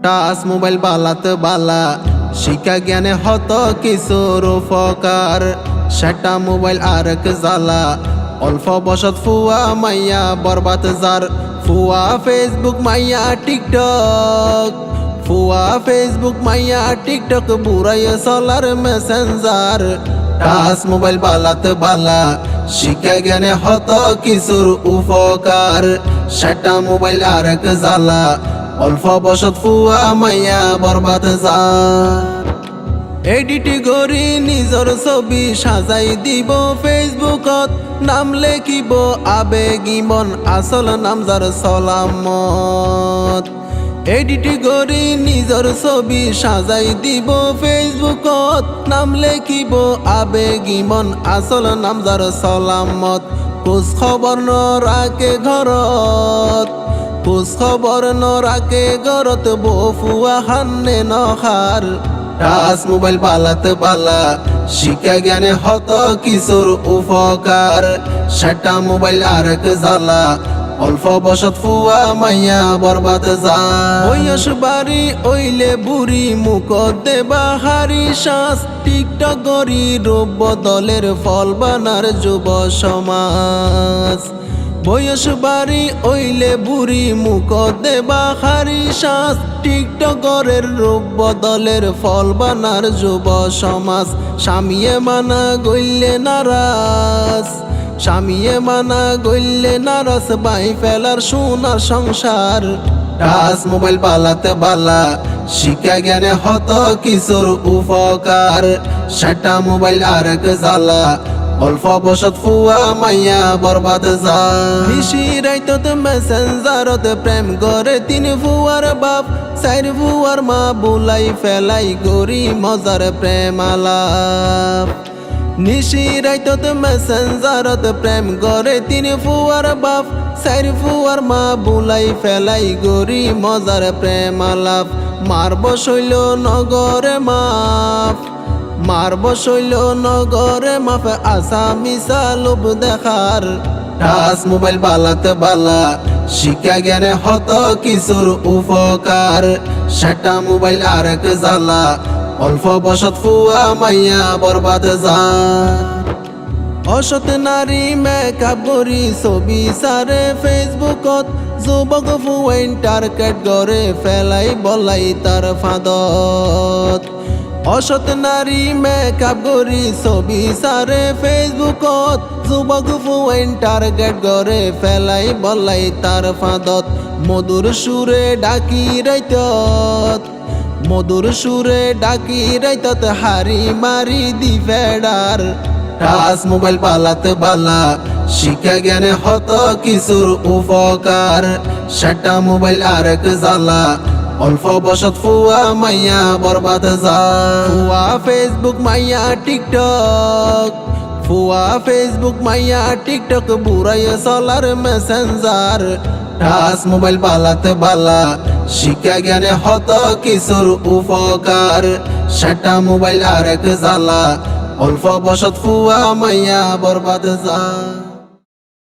Touch mobile বালাতে বালা শিক্ষা জ্ঞানে হত কিছুর উপকার সেটা মোবাইল আরেক জ্বালা অল্প বসত ফুয়া মাইয়া বরবাদ যার ফুয়া ফেসবুক মাইয়া টিকটক ফুয়া ফেসবুক মাইয়া টিকটক বুড়াইয়া চলার মেসেঞ্জার টাচ মোবাইল বালাতে বালা শিক্ষা জ্ঞানে হত কিছুর উপকার সেটা মোবাইল আরেক জ্বালা অল্প বসত ফুয়া মাইয়া বরবাদ যার এডিট করি নিজর ছবি সাজাই দিব ফেসবুকত নাম লেখিব আবেগী মন আসল নাম যার সলামত এডিট করি নিজর ছবি সাজাই দিব ফেসবুকত নাম লেখিব আবেগী মন আসল নাম যার সলামত খোঁজ খবর ন রাখে ঘরত খোঁজ খবর ন রাখে ঘরত বফুয়া হান্নে নখার টাচ মোবাইল বালাতে বালা শিক্ষা জ্ঞানে হত কিছুর উপকার সেটা মোবাইল আরেক জ্বালা অল্প বসত ফুয়া মাইয়া বরবাদ যায় বয়স বাড়ি ওইলে বুড়ি মুখ দেবা হারি শ্বাস টিকটক গরি রূপ বদলের ফল বানার যুব সমাজ বয়স বাড়ি ওইলে বুড়ি মুখ দেবা হারি শ্বাস টিকটকের রূপ বদলের ফল বানার যুব সমাজ স্বামীয়ে মানা গইলে নারাজ স্বামীয়ে মানা গইলে নারাজ বাই ফেলার সোনার সংসার টাচ মোবাইল বালাতে বালা শিক্ষা জ্ঞানে হত কিছুর উপকার সেটা মোবাইল আরেক জ্বালা অল্প বসত ফুয়া মাইয়া বরবাদ যায় নিশি রাইতত মেসেঞ্জারত প্রেম করে তিন ফুয়ার বাপ চার ফুয়ার মা বুলাই ফেলাই গরি মজার প্রেম আলাপ নিশি রাইতত মেসেঞ্জারত প্রেম করে তিন ফুয়ার বাপ চার ফুয়ার মা বুলাই ফেলাই গরি মজার প্রেম আলাপ মারব শৈল নগরে মাপ মারব শৈল নগরে মাফে আসামি সালুব দেখার টাচ মোবাইল বালাতে বালা শিক্ষা জ্ঞানে হত কিছুর উপকার সেটা মোবাইল আরেক জ্বালা অল্প বসত ফুয়া মাইয়া বরবাদ যায় অসৎ নারী মেকআপ করি ছবি সারে ফেসবুকত যুবক ফুয়াইন টার্গেট করে ফেলাই বলাই তার ফাঁদত অসৎ নারী মেকআপ করি ছবি সারে ফেসবুকত যুবক ফুয়াইন টার্গেট করে ফেলাই বলাই তার ফাঁদত মধুর সুরে ডাকি রাইতত মধুর সুরে ডাকি রাইতত হারি মারি দি ফেডার টাচ মোবাইল বালাতে বালা শিক্ষা জ্ঞানে হত কিছুর উপকার সেটা মোবাইল আরেক জ্বালা অল্প বসত ফুয়া মাইয়া বরবাদ যায় ফুয়া ফেসবুক মাইয়া টিকটক ফুয়া ফেসবুক মাইয়া টিকটক বুড়াইয়া চলার মেসেঞ্জার টাচ মোবাইল বালাতে বালা শিক্ষা জ্ঞানে হত কিছুর উপকার সেটা মোবাইল আরেক জ্বালা অল্প বসত ফুয়া মাইয়া বরবাদ যায়।